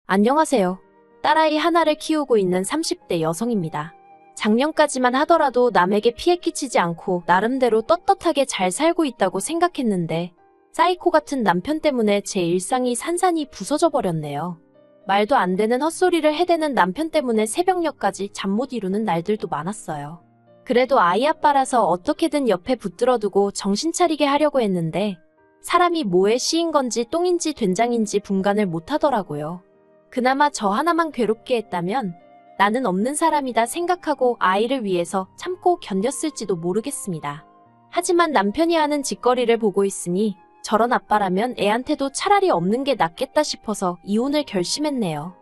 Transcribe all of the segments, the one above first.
안녕하세요. 딸아이 하나를 키우고 있는 30대 여성입니다. 작년까지만 하더라도 남에게 피해 끼치지 않고 나름대로 떳떳하게 잘 살고 있다고 생각했는데 사이코 같은 남편 때문에 제 일상이 산산이 부서져 버렸네요. 말도 안 되는 헛소리를 해대는 남편 때문에 새벽녘까지 잠 못 이루는 날들도 많았어요. 그래도 아이 아빠라서 어떻게든 옆에 붙들어두고 정신 차리게 하려고 했는데 사람이 뭐에 씌인 건지 똥인지 된장인지 분간을 못하더라고요. 그나마 저 하나만 괴롭게 했다면 나는 없는 사람이다 생각하고 아이를 위해서 참고 견뎠을지도 모르겠습니다. 하지만 남편이 하는 짓거리를 보고 있으니 저런 아빠라면 애한테도 차라리 없는 게 낫겠다 싶어서 이혼을 결심했네요.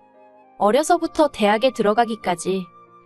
어려서부터 대학에 들어가기까지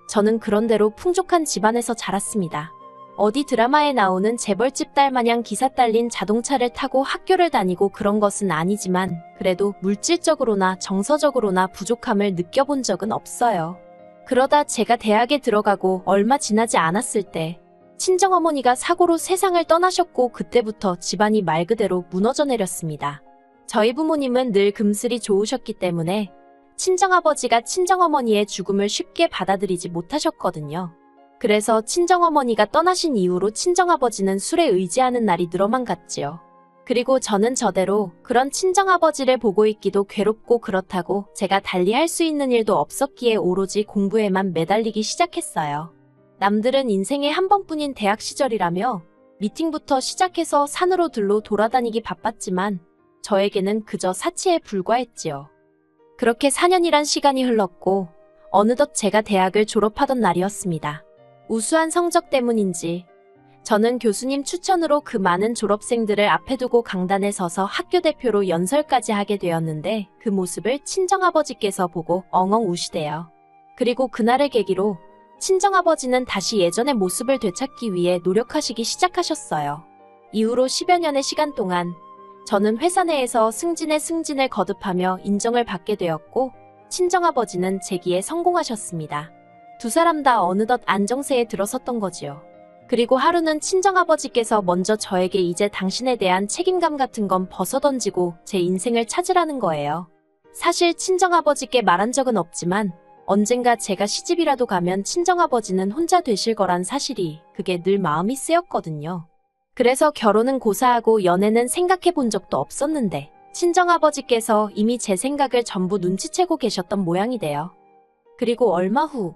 저는 그런대로 풍족한 집안에서 자랐습니다. 어디 드라마에 나오는 재벌집 딸 마냥 기사 딸린 자동차를 타고 학교를 다니고 그런 것은 아니지만 그래도 물질적으로나 정서적으로나 부족함을 느껴본 적은 없어요. 그러다 제가 대학에 들어가고 얼마 지나지 않았을 때 친정어머니가 사고로 세상을 떠나셨고 그때부터 집안이 말 그대로 무너져 내렸습니다. 저희 부모님은 늘 금슬이 좋으셨기 때문에 친정아버지가 친정어머니의 죽음을 쉽게 받아들이지 못하셨거든요. 그래서 친정어머니가 떠나신 이후로 친정아버지는 술에 의지하는 날이 늘어만 갔지요. 그리고 저는 저대로 그런 친정아버지를 보고 있기도 괴롭고 그렇다고 제가 달리 할 수 있는 일도 없었기에 오로지 공부에만 매달리기 시작했어요. 남들은 인생에 한 번뿐인 대학 시절이라며 미팅부터 시작해서 산으로 들로 돌아다니기 바빴지만 저에게는 그저 사치에 불과했지요. 그렇게 4년이란 시간이 흘렀고 어느덧 제가 대학을 졸업하던 날이었습니다. 우수한 성적 때문인지 저는 교수님 추천으로 그 많은 졸업생들을 앞에 두고 강단에 서서 학교 대표로 연설까지 하게 되었는데 그 모습을 친정아버지께서 보고 엉엉 우시대요. 그리고 그날을 계기로 친정아버지는 다시 예전의 모습을 되찾기 위해 노력하시기 시작하셨어요. 이후로 10여 년의 시간 동안 저는 회사 내에서 승진에 승진을 거듭하며 인정을 받게 되었고 친정아버지는 재기에 성공하셨습니다. 두 사람 다 어느덧 안정세에 들어섰던 거지요. 그리고 하루는 친정아버지께서 먼저 저에게 이제 당신에 대한 책임감 같은 건 벗어던지고 제 인생을 찾으라는 거예요. 사실 친정아버지께 말한 적은 없지만 언젠가 제가 시집이라도 가면 친정아버지는 혼자 되실 거란 사실이 그게 늘 마음이 쓰였거든요. 그래서 결혼은 고사하고 연애는 생각해 본 적도 없었는데 친정아버지께서 이미 제 생각을 전부 눈치채고 계셨던 모양이 돼요. 그리고 얼마 후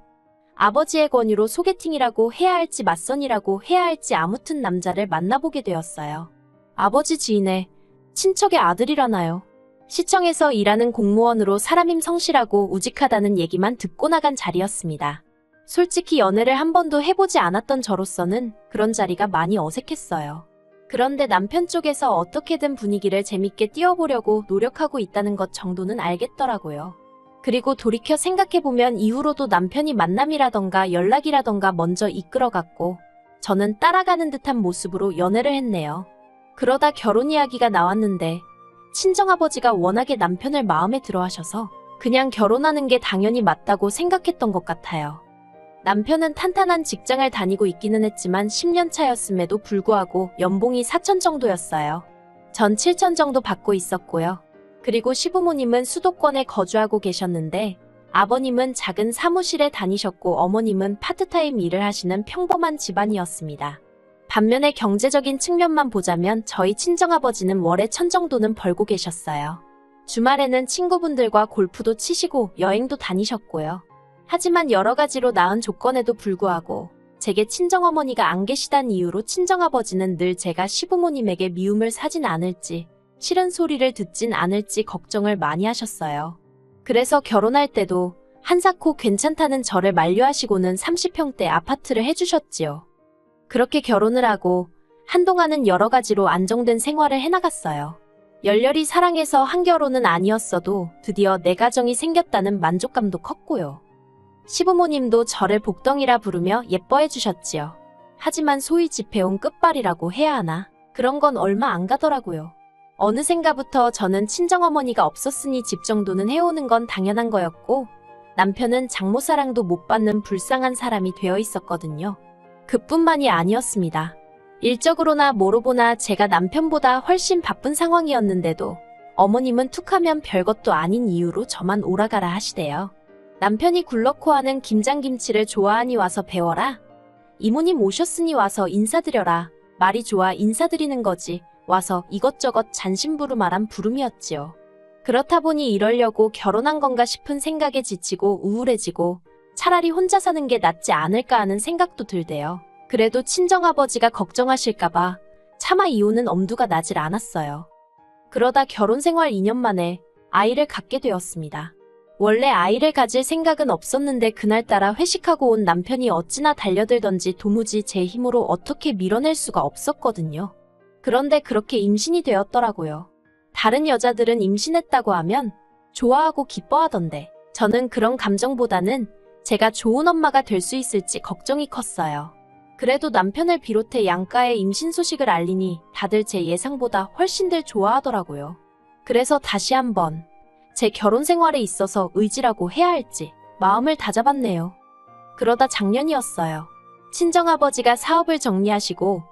아버지의 권유로 소개팅이라고 해야 할지 맞선이라고 해야 할지 아무튼 남자를 만나보게 되었어요. 아버지 지인의 친척의 아들이라나요? 시청에서 일하는 공무원으로 사람임 성실하고 우직하다는 얘기만 듣고 나간 자리였습니다. 솔직히 연애를 한 번도 해보지 않았던 저로서는 그런 자리가 많이 어색했어요. 그런데 남편 쪽에서 어떻게든 분위기를 재밌게 띄워보려고 노력하고 있다는 것 정도는 알겠더라고요. 그리고 돌이켜 생각해보면 이후로도 남편이 만남이라던가 연락이라던가 먼저 이끌어갔고 저는 따라가는 듯한 모습으로 연애를 했네요. 그러다 결혼 이야기가 나왔는데 친정아버지가 워낙에 남편을 마음에 들어 하셔서 그냥 결혼하는 게 당연히 맞다고 생각했던 것 같아요. 남편은 탄탄한 직장을 다니고 있기는 했지만 10년 차였음에도 불구하고 연봉이 4천 정도였어요. 전 7천 정도 받고 있었고요. 그리고 시부모님은 수도권에 거주하고 계셨는데 아버님은 작은 사무실에 다니셨고 어머님은 파트타임 일을 하시는 평범한 집안이었습니다. 반면에 경제적인 측면만 보자면 저희 친정아버지는 월에 1,000 정도는 벌고 계셨어요. 주말에는 친구분들과 골프도 치시고 여행도 다니셨고요. 하지만 여러 가지로 나은 조건에도 불구하고 제게 친정어머니가 안 계시단 이유로 친정아버지는 늘 제가 시부모님에게 미움을 사진 않을지 싫은 소리를 듣진 않을지 걱정을 많이 하셨어요. 그래서 결혼할 때도 한사코 괜찮다는 저를 만류하시고는 30평대 아파트를 해주셨지요. 그렇게 결혼을 하고 한동안은 여러 가지로 안정된 생활을 해나갔어요. 열렬히 사랑해서 한 결혼은 아니었어도 드디어 내 가정이 생겼다는 만족감도 컸고요. 시부모님도 저를 복덩이라 부르며 예뻐해 주셨지요. 하지만 소위 집해온 끝발이라고 해야 하나? 그런 건 얼마 안 가더라고요. 어느샌가부터 저는 친정어머니가 없었으니 집 정도는 해오는 건 당연한 거였고 남편은 장모사랑도 못 받는 불쌍한 사람이 되어 있었거든요. 그뿐만이 아니었습니다. 일적으로나 뭐로 보나 제가 남편보다 훨씬 바쁜 상황이었는데도 어머님은 툭하면 별것도 아닌 이유로 저만 오라가라 하시대요. 남편이 굴럭코 하는 김장김치를 좋아하니 와서 배워라. 이모님 오셨으니 와서 인사드려라. 말이 좋아 인사드리는 거지. 와서 이것저것 잔심부름하란 부름이었지요. 그렇다 보니 이러려고 결혼한 건가 싶은 생각에 지치고 우울해지고 차라리 혼자 사는 게 낫지 않을까 하는 생각도 들대요. 그래도 친정아버지가 걱정하실까봐 차마 이혼은 엄두가 나질 않았어요. 그러다 결혼 생활 2년 만에 아이를 갖게 되었습니다. 원래 아이를 가질 생각은 없었는데 그날따라 회식하고 온 남편이 어찌나 달려들던지 도무지 제 힘으로 어떻게 밀어낼 수가 없었거든요. 그런데 그렇게 임신이 되었더라고요. 다른 여자들은 임신했다고 하면 좋아하고 기뻐하던데 저는 그런 감정보다는 제가 좋은 엄마가 될 수 있을지 걱정이 컸어요. 그래도 남편을 비롯해 양가의 임신 소식을 알리니 다들 제 예상보다 훨씬들 좋아하더라고요. 그래서 다시 한번 제 결혼 생활에 있어서 의지라고 해야 할지 마음을 다잡았네요. 그러다 작년이었어요. 친정아버지가 사업을 정리하시고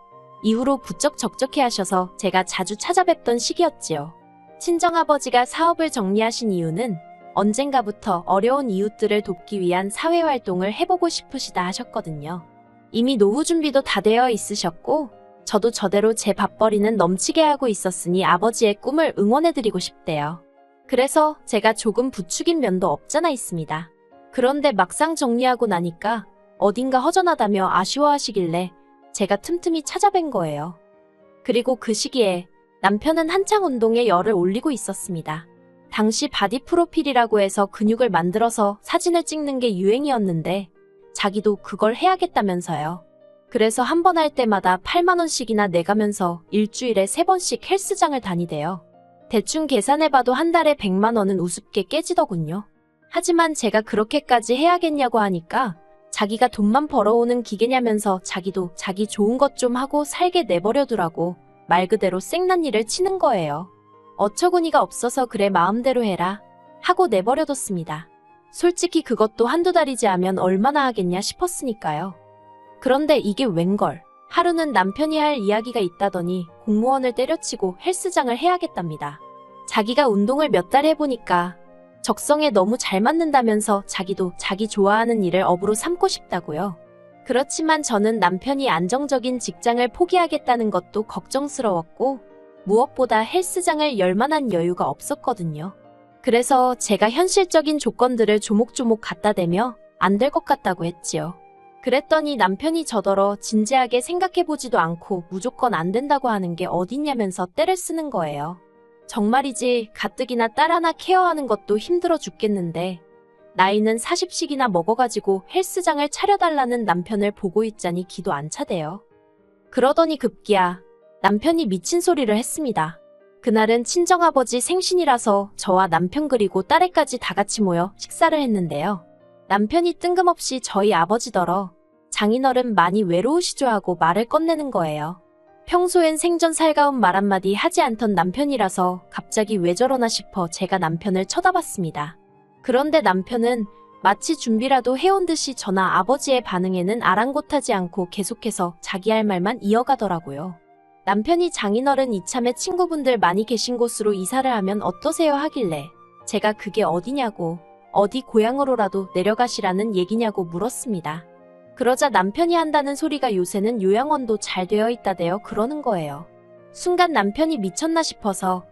이후로 부쩍 적적해 하셔서 제가 자주 찾아뵙던 시기였지요. 친정아버지가 사업을 정리하신 이유는 언젠가부터 어려운 이웃들을 돕기 위한 사회활동을 해보고 싶으시다 하셨거든요. 이미 노후 준비도 다 되어 있으셨고 저도 저대로 제 밥벌이는 넘치게 하고 있었으니 아버지의 꿈을 응원해드리고 싶대요. 그래서 제가 조금 부추긴 면도 없잖아 있습니다. 그런데 막상 정리하고 나니까 어딘가 허전하다며 아쉬워하시길래 제가 틈틈이 찾아뵌 거예요. 그리고 그 시기에 남편은 한창 운동에 열을 올리고 있었습니다. 당시 바디 프로필이라고 해서 근육을 만들어서 사진을 찍는 게 유행이었는데 자기도 그걸 해야겠다면서요. 그래서 한 번 할 때마다 8만 원씩이나 내가면서 일주일에 3번씩 헬스장을 다니대요. 대충 계산해봐도 한 달에 100만 원은 우습게 깨지더군요. 하지만 제가 그렇게까지 해야겠냐고 하니까 자기가 돈만 벌어오는 기계냐면서 자기도 자기 좋은 것 좀 하고 살게 내버려두라고 말 그대로 생난리를 치는 거예요. 어처구니가 없어서 그래 마음대로 해라 하고 내버려뒀습니다. 솔직히 그것도 한두 달이지 하면 얼마나 하겠냐 싶었으니까요. 그런데 이게 웬걸. 하루는 남편이 할 이야기가 있다더니 공무원을 때려치고 헬스장을 해야겠답니다. 자기가 운동을 몇 달 해보니까 적성에 너무 잘 맞는다면서 자기도 자기 좋아하는 일을 업으로 삼고 싶다고요. 그렇지만 저는 남편이 안정적인 직장을 포기하겠다는 것도 걱정스러웠고 무엇보다 헬스장을 열 만한 여유가 없었거든요. 그래서 제가 현실적인 조건들을 조목조목 갖다 대며 안 될 것 같다고 했지요. 그랬더니 남편이 저더러 진지하게 생각해보지도 않고 무조건 안 된다고 하는 게 어딨냐면서 떼를 쓰는 거예요. 정말이지 가뜩이나 딸 하나 케어하는 것도 힘들어 죽겠는데 나이는 40씩이나 먹어가지고 헬스장을 차려달라는 남편을 보고 있자니 기도 안 차대요. 그러더니 급기야 남편이 미친 소리를 했습니다. 그날은 친정아버지 생신이라서 저와 남편 그리고 딸애까지 다 같이 모여 식사를 했는데요. 남편이 뜬금없이 저희 아버지더러 장인어른 많이 외로우시죠 하고 말을 꺼내는 거예요. 평소엔 생전 살가운 말 한마디 하지 않던 남편이라서 갑자기 왜 저러나 싶어 제가 남편을 쳐다봤습니다. 그런데 남편은 마치 준비라도 해온 듯이 저나 아버지의 반응에는 아랑곳하지 않고 계속해서 자기 할 말만 이어가더라고요. 남편이 장인어른 이참에 친구분들 많이 계신 곳으로 이사를 하면 어떠세요 하길래 제가 그게 어디냐고 어디 고향으로라도 내려가시라는 얘기냐고 물었습니다. 그러자 남편이 한다는 소리가 요새는 요양원도 잘 되어 있다대요 그러는 거예요. 순간 남편이 미쳤나 싶어서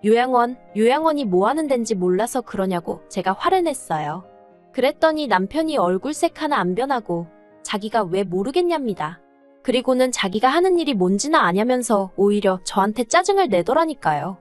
요양원이 뭐 하는 덴지 몰라서 그러냐고 제가 화를 냈어요. 그랬더니 남편이 얼굴색 하나 안 변하고 자기가 왜 모르겠냐입니다. 그리고는 자기가 하는 일이 뭔지나 아냐면서 오히려 저한테 짜증을 내더라니까요.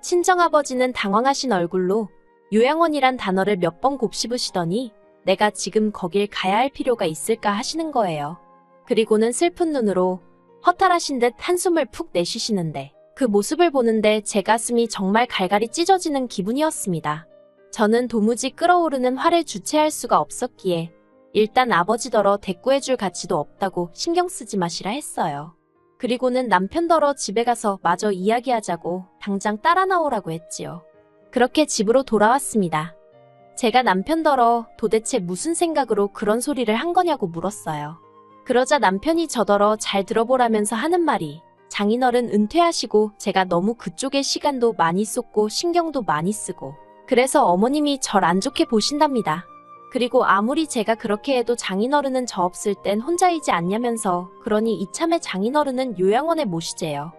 친정아버지는 당황하신 얼굴로 요양원이란 단어를 몇 번 곱씹으시더니 내가 지금 거길 가야 할 필요가 있을까 하시는 거예요. 그리고는 슬픈 눈으로 허탈하신 듯 한숨을 푹 내쉬시는데 그 모습을 보는데 제 가슴이 정말 갈갈이 찢어지는 기분이었습니다. 저는 도무지 끓어오르는 화를 주체할 수가 없었기에 일단 아버지더러 대꾸해줄 가치도 없다고 신경 쓰지 마시라 했어요. 그리고는 남편더러 집에 가서 마저 이야기하자고 당장 따라 나오라고 했지요. 그렇게 집으로 돌아왔습니다. 제가 남편더러 도대체 무슨 생각으로 그런 소리를 한 거냐고 물었어요. 그러자 남편이 저더러 잘 들어보라면서 하는 말이 장인어른 은퇴하시고 제가 너무 그쪽에 시간도 많이 쏟고 신경도 많이 쓰고 그래서 어머님이 절 안 좋게 보신답니다. 그리고 아무리 제가 그렇게 해도 장인어른은 저 없을 땐 혼자이지 않냐면서 그러니 이참에 장인어른은 요양원에 모시재요.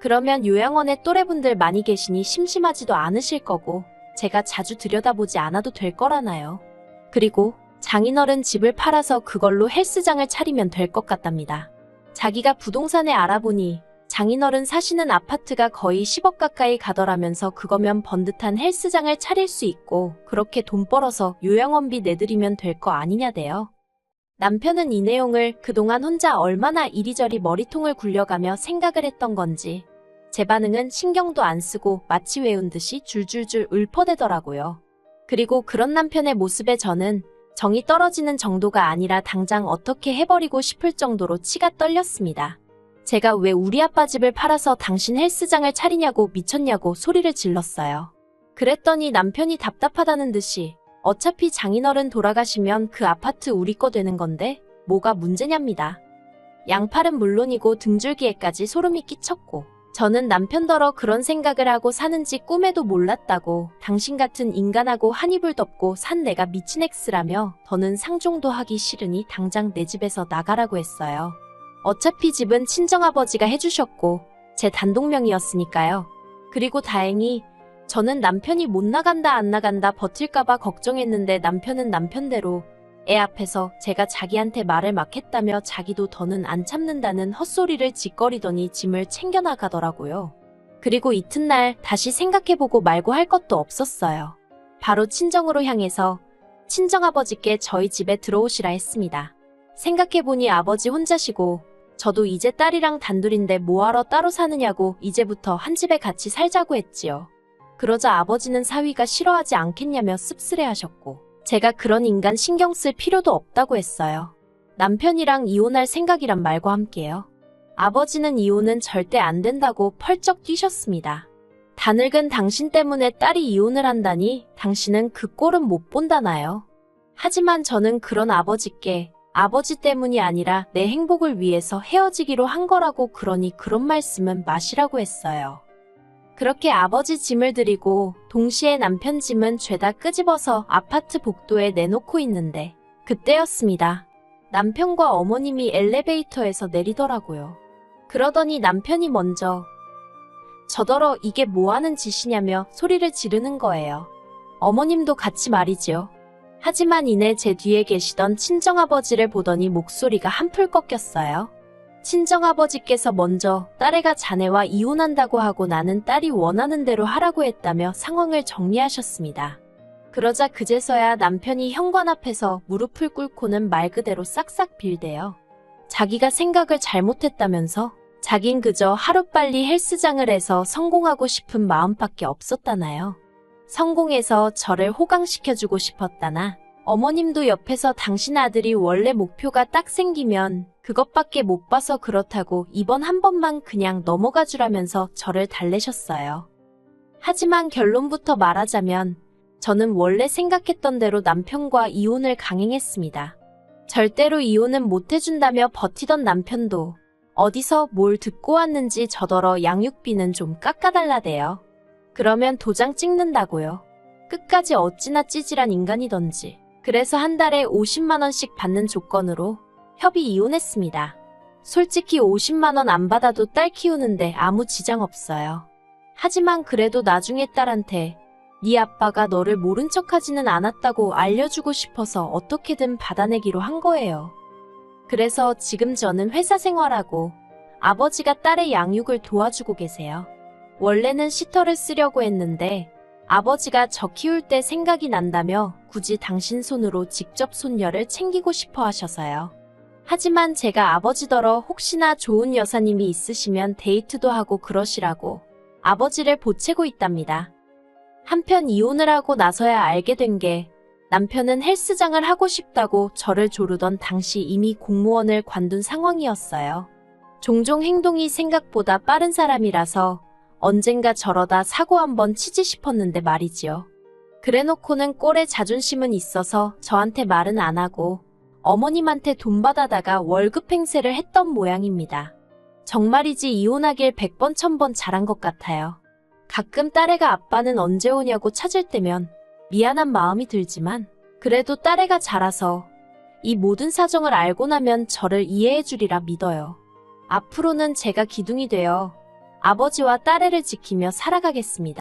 그러면 요양원에 또래분들 많이 계시니 심심하지도 않으실 거고 제가 자주 들여다보지 않아도 될 거라나요. 그리고 장인어른 집을 팔아서 그걸로 헬스장을 차리면 될 것 같답니다. 자기가 부동산에 알아보니 장인어른 사시는 아파트가 거의 10억 가까이 가더라면서 그거면 번듯한 헬스장을 차릴 수 있고 그렇게 돈 벌어서 요양원비 내드리면 될 거 아니냐대요. 남편은 이 내용을 그동안 혼자 얼마나 이리저리 머리통을 굴려가며 생각을 했던 건지 제 반응은 신경도 안 쓰고 마치 외운 듯이 줄줄줄 읊어대더라고요. 그리고 그런 남편의 모습에 저는 정이 떨어지는 정도가 아니라 당장 어떻게 해버리고 싶을 정도로 치가 떨렸습니다. 제가 왜 우리 아빠 집을 팔아서 당신 헬스장을 차리냐고 미쳤냐고 소리를 질렀어요. 그랬더니 남편이 답답하다는 듯이 어차피 장인어른 돌아가시면 그 아파트 우리 거 되는 건데 뭐가 문제냐입니다. 양팔은 물론이고 등줄기에까지 소름이 끼쳤고 저는 남편더러 그런 생각을 하고 사는지 꿈에도 몰랐다고 당신 같은 인간하고 한 이불 덮고 산 내가 미친 X라며 더는 상종도 하기 싫으니 당장 내 집에서 나가라고 했어요. 어차피 집은 친정아버지가 해주셨고 제 단독명이었으니까요. 그리고 다행히 저는 남편이 못 나간다 안 나간다 버틸까봐 걱정했는데 남편은 남편대로 애 앞에서 제가 자기한테 말을 막 했다며 자기도 더는 안 참는다는 헛소리를 짓거리더니 짐을 챙겨나가더라고요. 그리고 이튿날 다시 생각해보고 말고 할 것도 없었어요. 바로 친정으로 향해서 친정아버지께 저희 집에 들어오시라 했습니다. 생각해보니 아버지 혼자시고 저도 이제 딸이랑 단둘인데 뭐하러 따로 사느냐고 이제부터 한 집에 같이 살자고 했지요. 그러자 아버지는 사위가 싫어하지 않겠냐며 씁쓸해하셨고 제가 그런 인간 신경 쓸 필요도 없다고 했어요. 남편이랑 이혼할 생각이란 말과 함께요. 아버지는 이혼은 절대 안 된다고 펄쩍 뛰셨습니다. 다 늙은 당신 때문에 딸이 이혼을 한다니 당신은 그 꼴은 못 본다나요. 하지만 저는 그런 아버지께 아버지 때문이 아니라 내 행복을 위해서 헤어지기로 한 거라고 그러니 그런 말씀은 마시라고 했어요. 그렇게 아버지 짐을 드리고 동시에 남편 짐은 죄다 끄집어서 아파트 복도에 내놓고 있는데 그때였습니다. 남편과 어머님이 엘리베이터에서 내리더라고요. 그러더니 남편이 먼저 저더러 이게 뭐하는 짓이냐며 소리를 지르는 거예요. 어머님도 같이 말이지요. 하지만 이내 제 뒤에 계시던 친정아버지를 보더니 목소리가 한풀 꺾였어요. 친정아버지께서 먼저 딸애가 자네와 이혼한다고 하고 나는 딸이 원하는 대로 하라고 했다며 상황을 정리하셨습니다. 그러자 그제서야 남편이 현관 앞에서 무릎을 꿇고는 말 그대로 싹싹 빌대요. 자기가 생각을 잘못했다면서 자긴 그저 하루빨리 헬스장을 해서 성공하고 싶은 마음밖에 없었다나요. 성공해서 저를 호강시켜주고 싶었다나 어머님도 옆에서 당신 아들이 원래 목표가 딱 생기면 그것밖에 못 봐서 그렇다고 이번 한 번만 그냥 넘어가 주라면서 저를 달래셨어요. 하지만 결론부터 말하자면 저는 원래 생각했던 대로 남편과 이혼을 강행했습니다. 절대로 이혼은 못 해준다며 버티던 남편도 어디서 뭘 듣고 왔는지 저더러 양육비는 좀 깎아달라대요. 그러면 도장 찍는다고요. 끝까지 어찌나 찌질한 인간이던지. 그래서 한 달에 50만 원씩 받는 조건으로 협의 이혼했습니다. 솔직히 50만 원 안 받아도 딸 키우는데 아무 지장 없어요. 하지만 그래도 나중에 딸한테 네 아빠가 너를 모른 척하지는 않았다고 알려주고 싶어서 어떻게든 받아내기로 한 거예요. 그래서 지금 저는 회사 생활하고 아버지가 딸의 양육을 도와주고 계세요. 원래는 시터를 쓰려고 했는데 아버지가 저 키울 때 생각이 난다며 굳이 당신 손으로 직접 손녀를 챙기고 싶어 하셔서요. 하지만 제가 아버지더러 혹시나 좋은 여사님이 있으시면 데이트도 하고 그러시라고 아버지를 보채고 있답니다. 한편 이혼을 하고 나서야 알게 된 게 남편은 헬스장을 하고 싶다고 저를 조르던 당시 이미 공무원을 관둔 상황이었어요. 종종 행동이 생각보다 빠른 사람이라서 언젠가 저러다 사고 한번 치지 싶었는데 말이지요. 그래놓고는 꼴에 자존심은 있어서 저한테 말은 안 하고 어머님한테 돈 받아다가 월급 행세를 했던 모양입니다. 정말이지 이혼하길 100번 1000번 잘한 것 같아요. 가끔 딸애가 아빠는 언제 오냐고 찾을 때면 미안한 마음이 들지만 그래도 딸애가 자라서 이 모든 사정을 알고 나면 저를 이해해 주리라 믿어요. 앞으로는 제가 기둥이 되어 아버지와 딸애를 지키며 살아가겠습니다.